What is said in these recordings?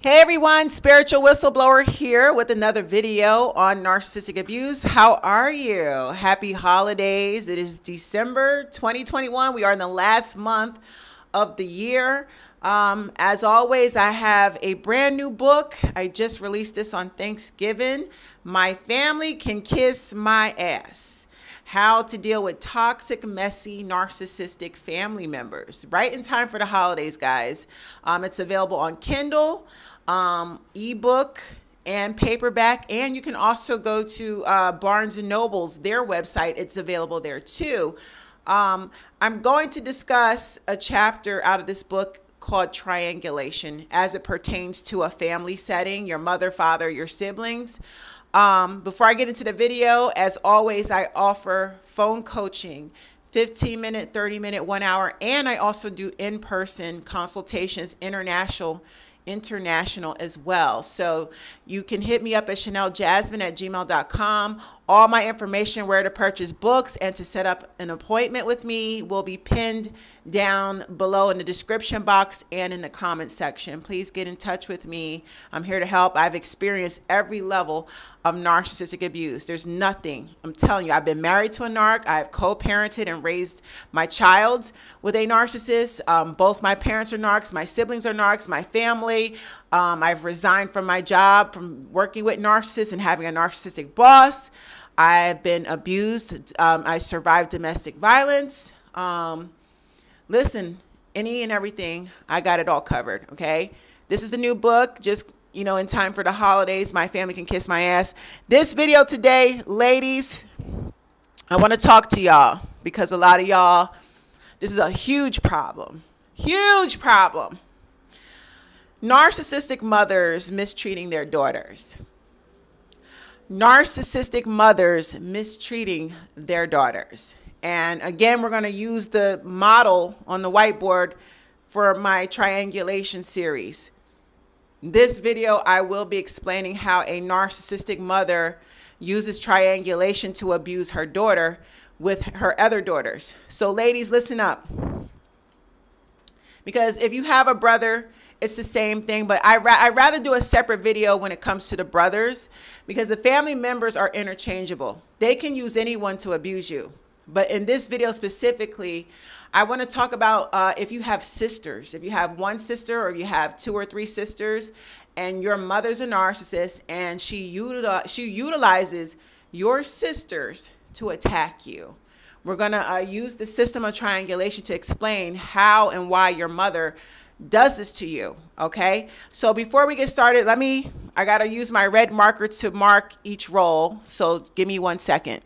Hey everyone, Spiritual Whistleblower here with another video on narcissistic abuse. How are you? Happy holidays. It is December 2021. We are in the last month of the year. As always, I have a brand new book. I just released this on Thanksgiving. My Family Can Kiss My Ass. How to deal with toxic, messy, narcissistic family members. Right in time for the holidays, guys. It's available on Kindle, ebook, and paperback. And you can also go to Barnes & Noble's, their website. It's available there too. I'm going to discuss a chapter out of this book called Triangulation as it pertains to a family setting, your mother, father, your siblings. Before I get into the video, as always, I offer phone coaching, 15-minute, 30-minute, 1 hour, and I also do in-person consultations, international as well. So you can hit me up at ChanelJasmin@gmail.com. All my information, where to purchase books and to set up an appointment with me, will be pinned down below in the description box and in the comment section. Please get in touch with me. I'm here to help. I've experienced every level of narcissistic abuse. There's nothing, I'm telling you, I've been married to a narc. I've co-parented and raised my child with a narcissist. Both my parents are narcs. My siblings are narcs. My family. I've resigned from my job from working with narcissists and having a narcissistic boss. I've been abused. I survived domestic violence. Listen, any and everything, I got it all covered, okay? This is the new book, just, you know, in time for the holidays. My Family Can Kiss My Ass. This video today, ladies, I want to talk to y'all because a lot of y'all, this is a huge problem. Huge problem. Narcissistic mothers mistreating their daughters. Narcissistic mothers mistreating their daughters. And again, we're going to use the model on the whiteboard for my triangulation series. This video, I will be explaining how a narcissistic mother uses triangulation to abuse her daughter with her other daughters. So ladies, listen up. Because if you have a brother, it's the same thing, but I'd rather do a separate video when it comes to the brothers, because the family members are interchangeable. They can use anyone to abuse you. But in this video specifically, I want to talk about if you have sisters, if you have one sister or you have 2 or 3 sisters and your mother's a narcissist and she utilizes your sisters to attack you. We're going to use the system of triangulation to explain how and why your mother does this to you, okay? So before we get started, I got to use my red marker to mark each role. So give me 1 second.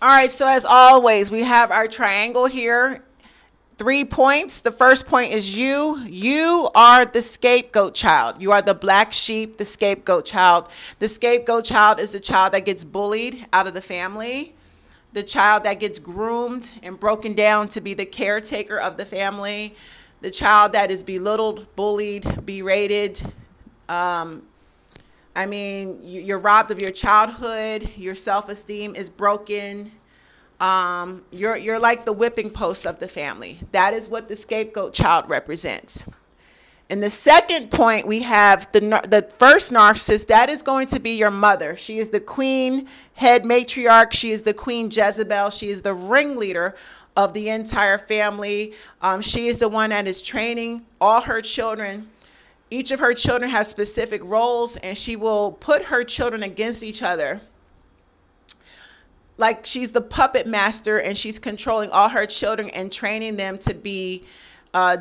All right, so as always, we have our triangle here, 3 points. The first point is you. You are the scapegoat child. You are the black sheep, the scapegoat child. The scapegoat child is the child that gets bullied out of the family, the child that gets groomed and broken down to be the caretaker of the family, the child that is belittled, bullied, berated. I mean, you're robbed of your childhood. Your self-esteem is broken. You're like the whipping post of the family. That is what the scapegoat child represents. In the second point, we have the first narcissist. That is going to be your mother. She is the queen, head matriarch. She is the queen Jezebel. She is the ringleader of the entire family. She is the one that is training all her children. Each of her children has specific roles, and she will put her children against each other like she's the puppet master and she's controlling all her children and training them to be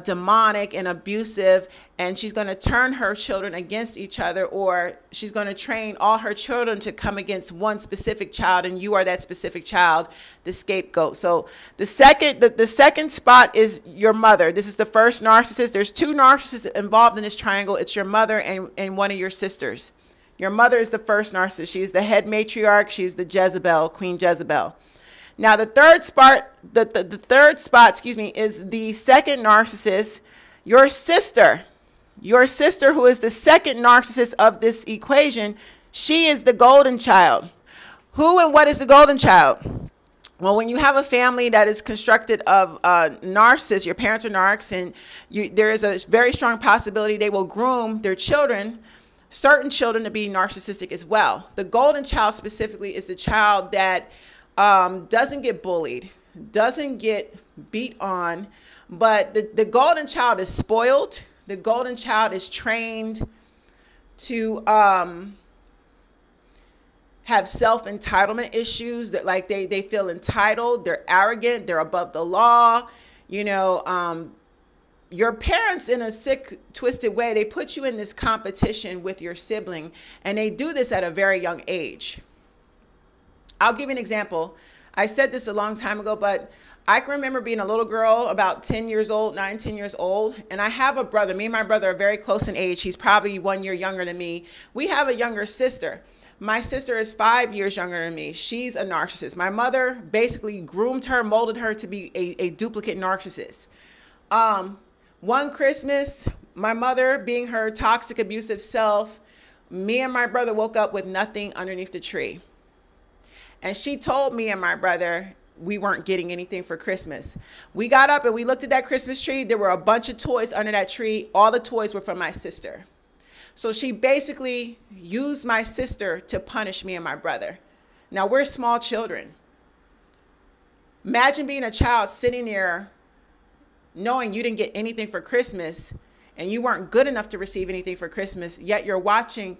demonic and abusive, and she's going to turn her children against each other, or she's going to train all her children to come against one specific child, and you are that specific child, the scapegoat. So the second spot is your mother. This is the first narcissist. There's two narcissists involved in this triangle. It's your mother and one of your sisters. Your mother is the first narcissist. She's the head matriarch. She's the Jezebel, Queen Jezebel. Now, the third spot, is the second narcissist, your sister. Your sister, who is the second narcissist of this equation, she is the golden child. Who and what is the golden child? Well, when you have a family that is constructed of narcissists, your parents are narcs, and there is a very strong possibility they will groom their children, certain children, to be narcissistic as well. The golden child specifically is the child that doesn't get bullied, doesn't get beat on, but the golden child is spoiled. The golden child is trained to have self-entitlement issues, that like they feel entitled, they're arrogant, they're above the law. You know, your parents, in a sick, twisted way, they put you in this competition with your sibling, and they do this at a very young age. I'll give you an example. I said this a long time ago, but I can remember being a little girl, about 10 years old, 9, 10 years old, and I have a brother. Me and my brother are very close in age. He's probably 1 year younger than me. We have a younger sister. My sister is 5 years younger than me. She's a narcissist. My mother basically groomed her, molded her to be a duplicate narcissist. One Christmas, my mother, being her toxic, abusive self, me and my brother woke up with nothing underneath the tree. And she told me and my brother we weren't getting anything for Christmas. We got up and we looked at that Christmas tree. There were a bunch of toys under that tree. All the toys were from my sister. So she basically used my sister to punish me and my brother. Now, we're small children. Imagine being a child sitting there knowing you didn't get anything for Christmas and you weren't good enough to receive anything for Christmas, yet you're watching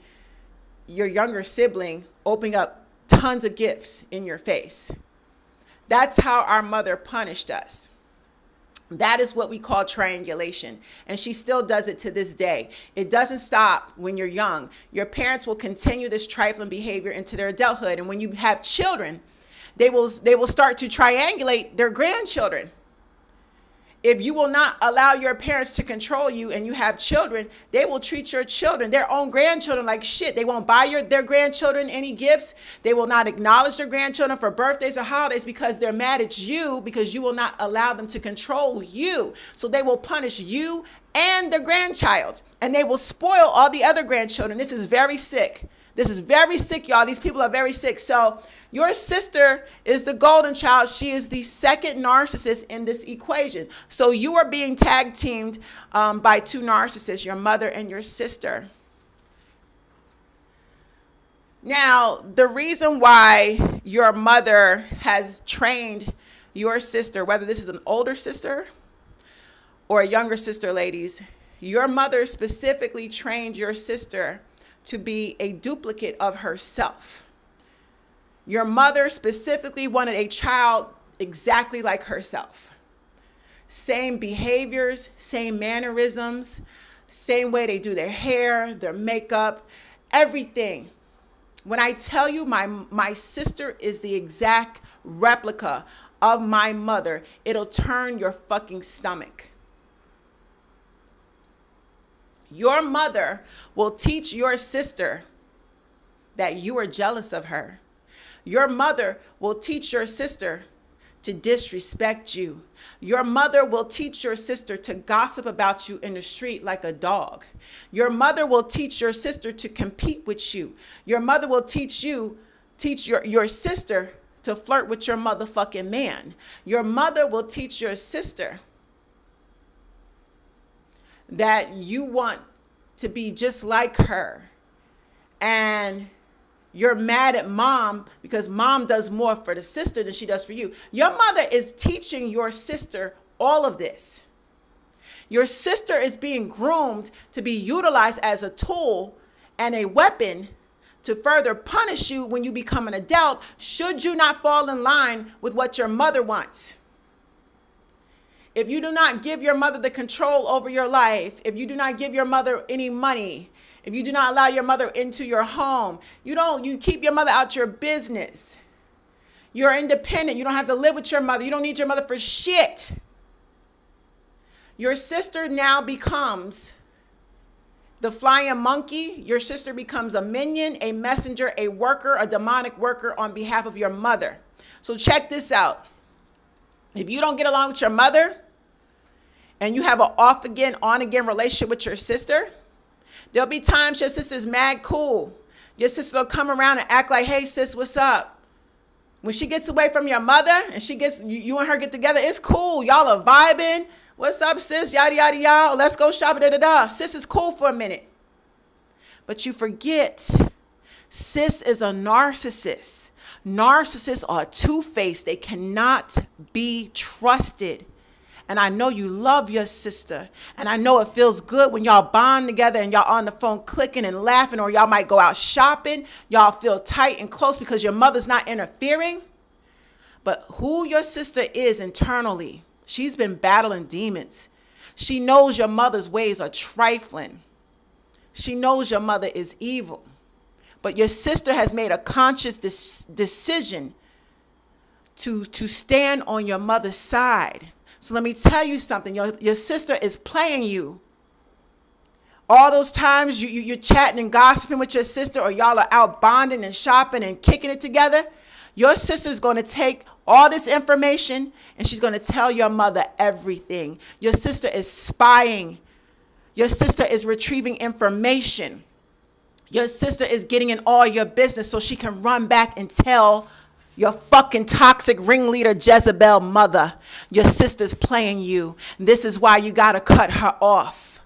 your younger sibling opening up tons of gifts in your face. That's how our mother punished us. That is what we call triangulation. And she still does it to this day. It doesn't stop when you're young. Your parents will continue this trifling behavior into their adulthood. And when you have children, they will start to triangulate their grandchildren. If you will not allow your parents to control you and you have children, they will treat your children, their own grandchildren, like shit. They won't buy their grandchildren any gifts. They will not acknowledge their grandchildren for birthdays or holidays because they're mad at you, because you will not allow them to control you. So they will punish you and their grandchild, and they will spoil all the other grandchildren. This is very sick. This is very sick, y'all. These people are very sick. So your sister is the golden child. She is the second narcissist in this equation. So you are being tag teamed by two narcissists, your mother and your sister. Now, the reason why your mother has trained your sister, whether this is an older sister or a younger sister, ladies, your mother specifically trained your sister to be a duplicate of herself. Your mother specifically wanted a child exactly like herself. Same behaviors, same mannerisms, same way they do their hair, their makeup, everything. When I tell you my sister is the exact replica of my mother, it'll turn your fucking stomach. Your mother will teach your sister that you are jealous of her. Your mother will teach your sister to disrespect you. Your mother will teach your sister to gossip about you in the street like a dog. Your mother will teach your sister to compete with you. Your mother will teach your sister to flirt with your motherfucking man. Your mother will teach your sister that you want to be just like her, and you're mad at mom because mom does more for the sister than she does for you. Your mother is teaching your sister all of this. Your sister is being groomed to be utilized as a tool and a weapon to further punish you when you become an adult, should you not fall in line with what your mother wants. If you do not give your mother the control over your life, if you do not give your mother any money, if you do not allow your mother into your home, you keep your mother out your business. You're independent. You don't have to live with your mother. You don't need your mother for shit. Your sister now becomes the flying monkey. Your sister becomes a minion, a messenger, a worker, a demonic worker on behalf of your mother. So check this out. If you don't get along with your mother and you have an off again, on again relationship with your sister, there'll be times your sister's mad cool. Your sister will come around and act like, hey, sis, what's up? When she gets away from your mother and you and her get together, it's cool. Y'all are vibing. What's up, sis? Yada, yada, yada. Let's go shopping. Da, da, da. Sis is cool for a minute. But you forget, sis is a narcissist. Narcissists are two-faced. They cannot be trusted. And I know you love your sister. And I know it feels good when y'all bond together and y'all on the phone clicking and laughing, or y'all might go out shopping. Y'all feel tight and close because your mother's not interfering. But who your sister is internally, she's been battling demons. She knows your mother's ways are trifling. She knows your mother is evil. But your sister has made a conscious decision to stand on your mother's side. So let me tell you something. Your sister is playing you. All those times you're chatting and gossiping with your sister, or y'all are out bonding and shopping and kicking it together, your sister's going to take all this information and she's going to tell your mother everything. Your sister is spying. Your sister is retrieving information. Your sister is getting in all your business so she can run back and tell your fucking toxic ringleader Jezebel mother, your sister's playing you. This is why you got to cut her off.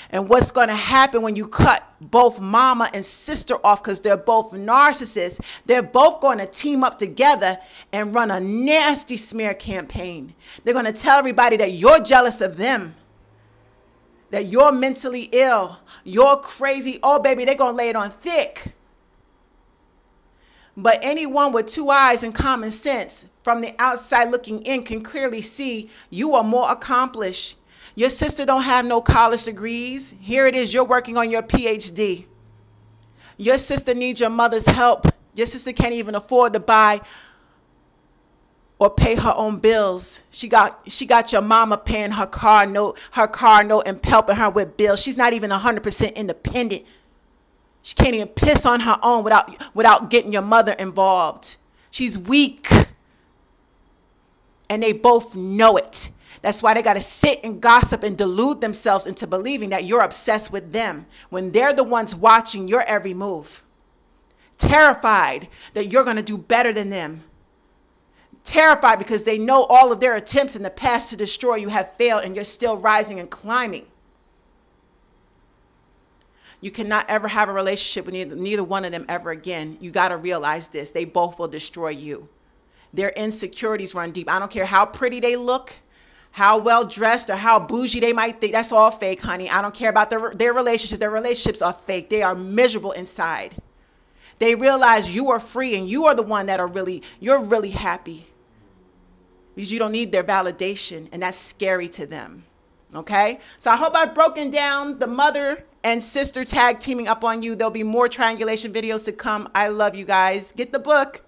And what's going to happen when you cut both mama and sister off, because they're both narcissists, they're both going to team up together and run a nasty smear campaign. They're going to tell everybody that you're jealous of them, that you're mentally ill, you're crazy. Oh, baby, they're going to lay it on thick. But anyone with two eyes and common sense from the outside looking in can clearly see you are more accomplished. Your sister don't have no college degrees. Here it is, you're working on your PhD. Your sister needs your mother's help. Your sister can't even afford to buy or pay her own bills. She got your mama paying her car note and helping her with bills. She's not even 100% independent. She can't even piss on her own without getting your mother involved. She's weak. And they both know it. That's why they got to sit and gossip and delude themselves into believing that you're obsessed with them when they're the ones watching your every move. Terrified that you're going to do better than them. Terrified because they know all of their attempts in the past to destroy you have failed and you're still rising and climbing. You cannot ever have a relationship with neither one of them ever again. You got to realize this. They both will destroy you. Their insecurities run deep. I don't care how pretty they look, how well dressed, or how bougie they might think. That's all fake, honey. I don't care about their relationship. Their relationships are fake. They are miserable inside. They realize you are free and you are the one that you're really happy because you don't need their validation, and that's scary to them. Okay? So I hope I've broken down the mother and sister tag teaming up on you. There'll be more triangulation videos to come. I love you guys. Get the book.